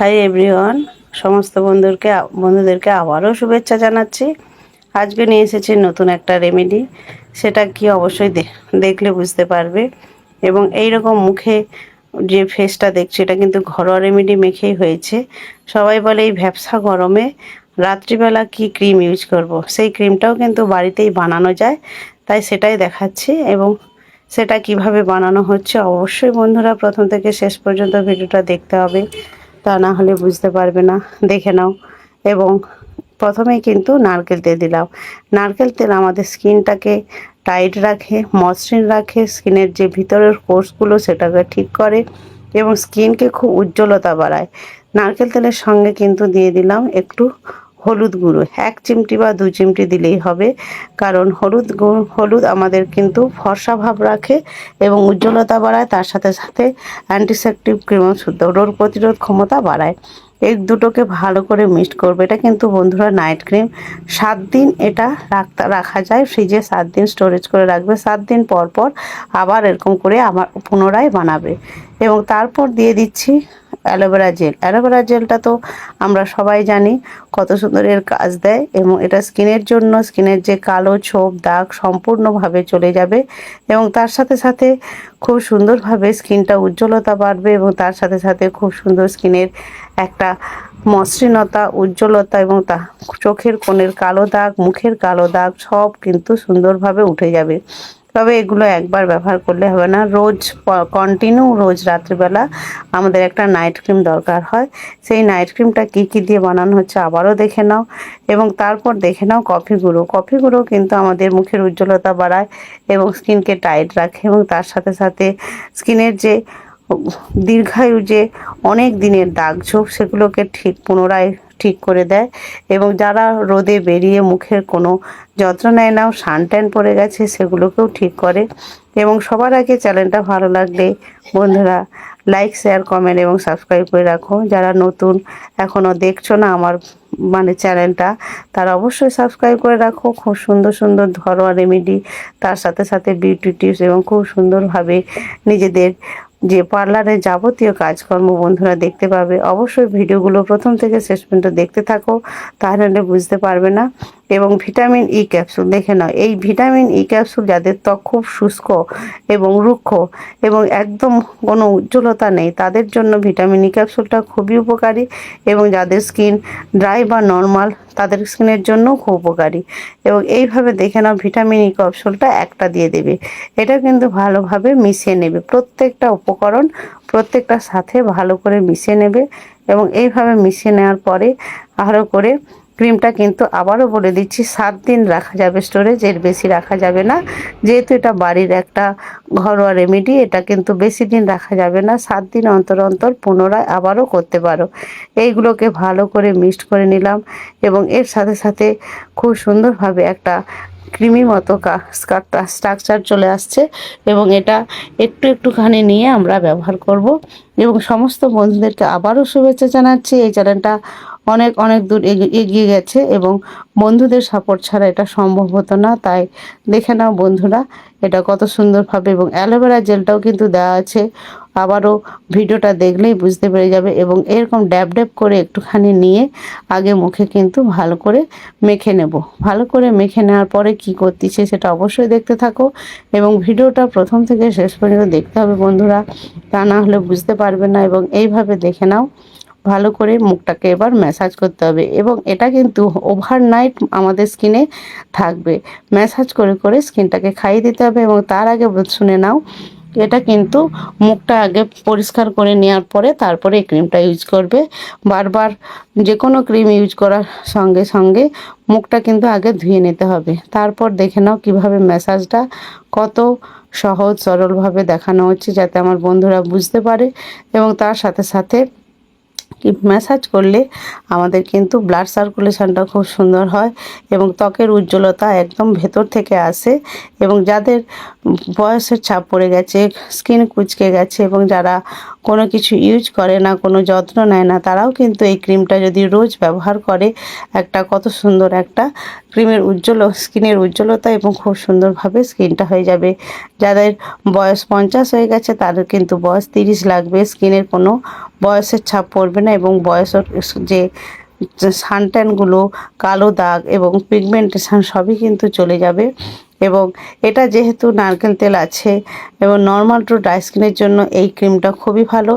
Hi everyone, সমস্ত বন্ধুদেরকে আবারও শুভেচ্ছা জানাচ্ছি। আজকে নিয়ে এসেছি নতুন একটা রেমেডি। সেটা কি অবশ্যই দেখলে বুঝতে পারবে। এবং এই রকম মুখে যে ফেসটা দেখছি এটা কিন্তু ঘরোয়া রেমেডি মেখেই হয়েছে। সবাই বলে এই ভ্যাপসা গরমে রাত্রিবেলা কি ক্রিম ইউজ করব। সেই ক্রিমটাও কিন্তু বাড়িতেই বানানো যায়, তাই সেটাই দেখাচ্ছি। এবং সেটা কিভাবে বানানো হচ্ছে অবশ্যই বন্ধুরা প্রথম থেকে শেষ পর্যন্ত ভিডিওটা দেখতে হবে, তা না হলে বুঝতে পারবে না। দেখে নাও। এবং প্রথমেই কিন্তু নারকেল তেল দিলাম। নারকেল তেল আমাদের স্কিনটাকে টাইট রাখে, মসৃণ রাখে, স্কিনের যে ভিতরের কোর্সগুলো সেটাকে ঠিক করে এবং স্কিনকে খুব উজ্জ্বলতা বাড়ায়। নারকেল তেলের সঙ্গে কিন্তু দিয়ে দিলাম একটু হলুদ গুঁড়ো, 1 চিমটি বা 2 চিমটি দিলেই হবে। কারণ হলুদ আমাদের কিন্তু ফর্সা ভাব রাখে এবং উজ্জ্বলতা বাড়ায়, তার সাথে সাথে অ্যান্টিসেপটিক ক্রিমও শুদ্ধ রোগ প্রতিরোধ ক্ষমতা বাড়ায়। এই দুটোকে ভালো করে মিক্সড করবে। এটা কিন্তু বন্ধুরা নাইট ক্রিম। 7 দিন এটা রাখা যায় ফ্রিজে, 7 দিন স্টোরেজ করে রাখবে। 7 দিন পর পর আবার এরকম করে আবার পুনরায় বানাবে। এবং তারপর দিয়ে দিচ্ছি অ্যালোভেরা জেল। অ্যালোভেরা জেলটা তো আমরা সবাই জানি কত সুন্দর এর কাজ দেয়, এবং এটা স্কিনের জন্য, স্কিনের যে কালো ছোপ দাগ সম্পূর্ণভাবে চলে যাবে এবং তার সাথে সাথে খুব সুন্দরভাবে স্কিনটা উজ্জ্বলতা বাড়বে এবং তার সাথে সাথে খুব সুন্দর স্কিনের একটা মসৃণতা, উজ্জ্বলতা এবং তা চোখের কোণের কালো দাগ, মুখের কালো দাগ সব কিন্তু সুন্দরভাবে উঠে যাবে। তবে এগুলো একবার ব্যবহার করলে হবে না, রোজ রাত্রিবেলা আমাদের একটা নাইট ক্রিম দরকার হয়। সেই নাইট ক্রিমটা কি কি দিয়ে বানানো হচ্ছে আবারও দেখে নাও। এবং তারপর দেখে নাও কফি গুঁড়ো। কফি গুঁড়ো কিন্তু আমাদের মুখের উজ্জ্বলতা বাড়ায় এবং স্কিনকে টাইট রাখে এবং তার সাথে সাথে স্কিনের যে দীর্ঘায়ু, যে অনেক দিনের দাগ ছোপ সেগুলোকে পুনরায় ঠিক করে দেয়। এবং যারা রোদে বেরিয়ে মুখের কোনো যত্ন নেয় না, সানট্যান পড়ে গেছে, সেগুলোকেও ঠিক করে। এবং সবার আগে চ্যানেলটা ভালো লাগলে বন্ধুরা লাইক, শেয়ার, কমেন্ট এবং সাবস্ক্রাইব করে রাখো। যারা নতুন এখনও দেখছো না আমার চ্যানেলটা, তারা অবশ্যই সাবস্ক্রাইব করে রাখো। খুব সুন্দর সুন্দর ঘরোয়া রেমেডি, তার সাথে সাথে বিউটি টিপস এবং খুব সুন্দরভাবে নিজেদের যে পার্লারের যাবতীয় কাজকর্ম বন্ধুরা দেখতে পাবে। অবশ্যই ভিডিওগুলো প্রথম থেকে শেষ পর্যন্ত দেখতে থাকো, তাহলে বুঝতে পারবে না। এবং ভিটামিন ই ক্যাপসুল দেখে নাও। এই ভিটামিন ই ক্যাপসুল যাদের ত্বক খুব শুষ্ক এবং রুক্ষ এবং একদম কোনো উজ্জ্বলতা নেই, তাদের জন্য ভিটামিন ই ক্যাপসুলটা খুবই উপকারী। এবং যাদের স্কিন ড্রাই বা নর্মাল, তাদের স্কিনের জন্য খুব উপকারী। এবং এইভাবে দেখে নাও, ভিটামিন ই ক্যাপসুলটা একটা দিয়ে দেবে। এটা কিন্তু ভালোভাবে মিশিয়ে নেবে, প্রত্যেকটা উপকরণ প্রত্যেকটার সাথে ভালো করে মিশিয়ে নেবে। এবং এইভাবে মিশিয়ে নেওয়ার পরে আরও করে ক্রিমটা কিন্তু আবারও বলে দিচ্ছি 7 দিন রাখা যাবে স্টোরেজ, এর বেশি রাখা যাবে না। যেহেতু এটা বাড়ির একটা ঘরোয়া রেমেডি, এটা কিন্তু বেশি দিন রাখা যাবে না। 7 দিন অন্তর অন্তর পুনরায় আবারও করতে পারো। এইগুলোকে ভালো করে মিক্সড করে নিলাম এবং এর সাথে সাথে খুব সুন্দরভাবে একটা ক্রিমি মতো স্ট্রাকচার চলে আসছে। এবং এটা একটুখানি নিয়ে আমরা ব্যবহার করব। এবং সমস্ত বন্ধুদেরকে আবারও শুভেচ্ছা জানাচ্ছি। এই চ্যানেলটা অনেক অনেক দূর এগিয়ে গেছে এবং বন্ধুদের সাপোর্ট ছাড়া এটা সম্ভব হতো না। তাই দেখে নাও বন্ধুরা এটা কত সুন্দরভাবে। এবং অ্যালোভেরা জেলটাও কিন্তু দেওয়া আছে, আবারও ভিডিওটা দেখলেই বুঝতে পেরে যাবে। এবং এরকম ড্যাব ড্যাব করে একটুখানি নিয়ে আগে মুখে কিন্তু ভালো করে মেখে নেব। ভালো করে মেখে নেওয়ার পরে কি করতেছে সেটা অবশ্যই দেখতে থাকো এবং ভিডিওটা প্রথম থেকে শেষ পর্যন্ত দেখতে হবে বন্ধুরা, তা না হলে বুঝতে পারবে না। এবং এইভাবে দেখে নাও, ভালো করে মুখটাকে এবার ম্যাসাজ করতে হবে। এবং এটা কিন্তু ওভারনাইট আমাদের স্কিনে থাকবে। ম্যাসাজ করে করে স্কিনটাকে খাইয়ে দিতে হবে। এবং তার আগে শুনে নাও, এটা কিন্তু মুখটা আগে পরিষ্কার করে নেওয়ার পরে তারপরে এই ক্রিমটা ইউজ করবে। বারবার যে কোনো ক্রিম ইউজ করার সঙ্গে সঙ্গে মুখটা কিন্তু আগে ধুয়ে নিতে হবে। তারপর দেখে নাও কিভাবে ম্যাসাজটা কত সহজ সরলভাবে দেখানো হচ্ছে, যাতে আমার বন্ধুরা বুঝতে পারে। এবং তার সাথে সাথে ম্যাসাজ করলে আমাদের কিন্তু ব্লাড সার্কুলেশনটা খুব সুন্দর হয় এবং ত্বকের উজ্জ্বলতা একদম ভেতর থেকে আসে। এবং যাদের বয়সের ছাপ পড়ে গেছে, স্কিন কুঁচকে গেছে এবং যারা কোনো কিছু ইউজ করে না, কোনো যত্ন নেয় না, তারাও কিন্তু এই ক্রিমটা যদি রোজ ব্যবহার করে, একটা কত সুন্দর একটা স্কিনের উজ্জ্বলতা এবং খুব সুন্দরভাবে স্কিনটা হয়ে যাবে। যাদের বয়স 50 হয়ে গেছে তাদের কিন্তু বয়স 30 লাগবে, স্কিনের কোনো বয়সের ছাপ পড়বে না। না এবং বয়সের যে সানট্যানগুলো, কালো দাগ এবং পিগমেন্টেশন সবই কিন্তু চলে যাবে। এবং এটা যেহেতু নারকেল তেল আছে এবং নর্মাল টু ড্রাই স্কিনের জন্য এই ক্রিমটা খুবই ভালো।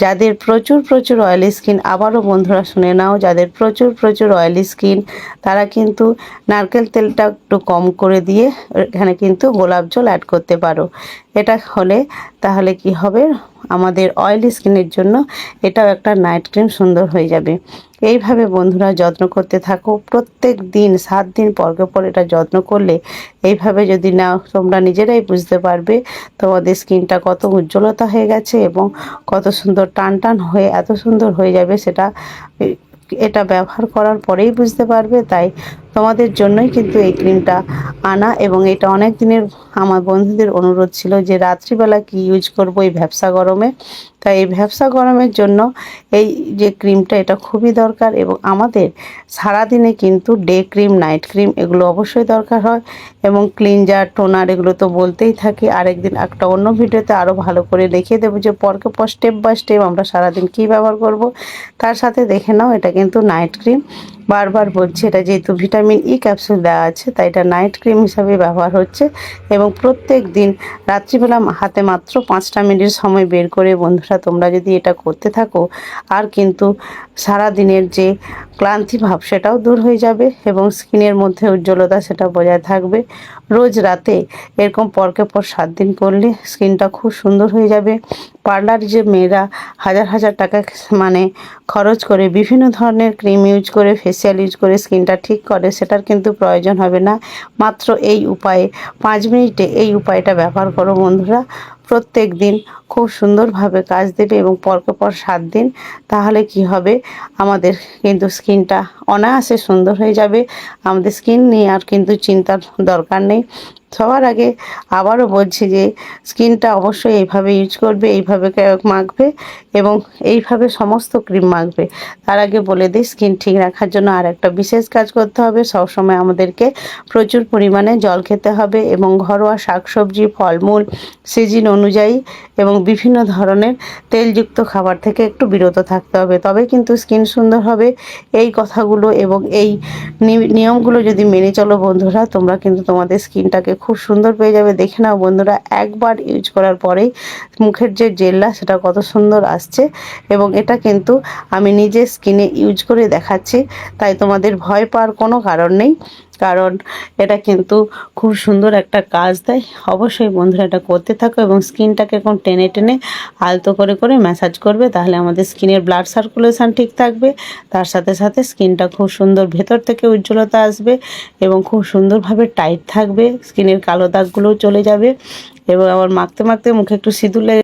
যাদের প্রচুর প্রচুর অয়েলি স্কিন, আবারও বন্ধুরা শুনে নাও, যাদের প্রচুর প্রচুর অয়েলি স্কিন তারা কিন্তু নারকেল তেলটা একটু কম করে দিয়ে এখানে কিন্তু গোলাপ জল অ্যাড করতে পারো। এটা হলে তাহলে কি হবে, আমাদের অয়েলি স্কিনের জন্য এটাও একটা নাইট ক্রিম সুন্দর হয়ে যাবে। এইভাবে বন্ধুরা যত্ন করতে থাকো, প্রত্যেক দিন 7 দিন পরকে পর এটা যত্ন করলে, এইভাবে যদি নাও তোমরা নিজেরাই বুঝতে পারবে তোমাদের স্কিনটা কত উজ্জ্বলতা হয়ে গেছে এবং কত সুন্দর টান টান হয়ে এত সুন্দর হয়ে যাবে। সেটা এটা ব্যবহার করার পরেই বুঝতে পারবে। তাই তোমাদের জন্যই কিন্তু এই ক্রিমটা আনা, এবং এটা অনেক দিনের আমার বন্ধুদের অনুরোধ ছিল যে রাত্রিবেলা কি ইউজ করব এই ভ্যাপসা গরমে। তাই এই ভ্যাপসা গরমের জন্য এই যে ক্রিমটা এটা খুবই দরকার। এবং আমাদের সারাদিনে কিন্তু ডে ক্রিম, নাইট ক্রিম এগুলো অবশ্যই দরকার হয়, এবং ক্লিনজার, টোনার এগুলো তো বলতেই থাকি। আরেকদিন একটা অন্য ভিডিওতে আরও ভালো করে দেখিয়ে দেবো যে পরকে পর স্টেপ বাই স্টেপ আমরা সারাদিন কী ব্যবহার করব। তার সাথে দেখে নাও এটা কিন্তু নাইট ক্রিম। বারবার বলছি, এটা যেহেতু ভিটামিন ই ক্যাপসুল দেওয়া আছে তাই এটা নাইট ক্রিম হিসাবে ব্যবহার হচ্ছে। এবং প্রত্যেক দিন রাত্রিবেলা হাতে মাত্র 5টা মিনিট সময় বের করে বন্ধুরা তোমরা যদি এটা করতে থাকো, আর কিন্তু সারা দিনের যে ক্লান্তি ভাব সেটাও দূর হয়ে যাবে এবং স্কিনের মধ্যে উজ্জ্বলতা সেটা বজায় থাকবে। রোজ রাতে এরকম পরকে পর 7 দিন করলে স্কিনটা খুব সুন্দর হয়ে যাবে। পার্লার যে মেয়েরা হাজার হাজার টাকা মানে খরচ করে বিভিন্ন ধরনের ক্রিম ইউজ করে, ফেসিয়াল ইউজ করে স্কিনটা ঠিক করে, সেটার কিন্তু প্রয়োজন হবে না। মাত্র এই উপায়ে 5 মিনিটে এই উপায়টা ব্যবহার করো বন্ধুরা, প্রত্যেক দিন খুব সুন্দরভাবে কাজ দেবে। এবং পরকে পর 7 দিন, তাহলে কি হবে, আমাদের কিন্তু স্কিনটা অনায়াসে সুন্দর হয়ে যাবে। আমাদের স্কিন নিয়ে আর কিন্তু চিন্তার দরকার নেই। সবার আগে আবারও বলছি যে স্কিনটা অবশ্যই এইভাবে ইউজ করবে, এইভাবে মাখবে এবং এইভাবে সমস্ত ক্রিম মাখবে। তার আগে বলে দিই, স্কিন ঠিক রাখার জন্য আর একটা বিশেষ কাজ করতে হবে। সবসময় আমাদেরকে প্রচুর পরিমাণে জল খেতে হবে এবং ঘরোয়া শাকসবজি, ফলমূল, সিজন অনুযায়ী এবং বিভিন্ন ধরনের তেলযুক্ত খাবার থেকে একটু বিরত থাকতে হবে, তবে কিন্তু স্কিন সুন্দর হবে। এই কথাগুলো এবং এই নিয়মগুলো যদি মেনে চলো বন্ধুরা, তোমরা কিন্তু তোমাদের স্কিনটাকে খুব সুন্দর পেয়ে যাবে। দেখে নাও বন্ধুরা, একবার ইউজ করার পরেই মুখের যে জেল্লা সেটা কত সুন্দর আসছে। এবং এটা কিন্তু আমি নিজে স্কিনে ইউজ করে দেখাচ্ছি, তাই তোমাদের ভয় পাওয়ার কোনো কারণ নেই, কারণ এটা কিন্তু খুব সুন্দর একটা কাজ দেয়। অবশ্যই বন্ধুরা এটা করতে থাকো এবং স্কিনটাকে এখন টেনে টেনে আলতো করে করে ম্যাসাজ করবে, তাহলে আমাদের স্কিনের ব্লাড সার্কুলেশন ঠিক থাকবে। তার সাথে সাথে স্কিনটা খুব সুন্দর ভেতর থেকে উজ্জ্বলতা আসবে এবং খুব সুন্দরভাবে টাইট থাকবে, স্কিনের কালো দাগগুলোও চলে যাবে। এবং আবার মাখতে মাখতে মুখে একটু সিঁদুর লেগে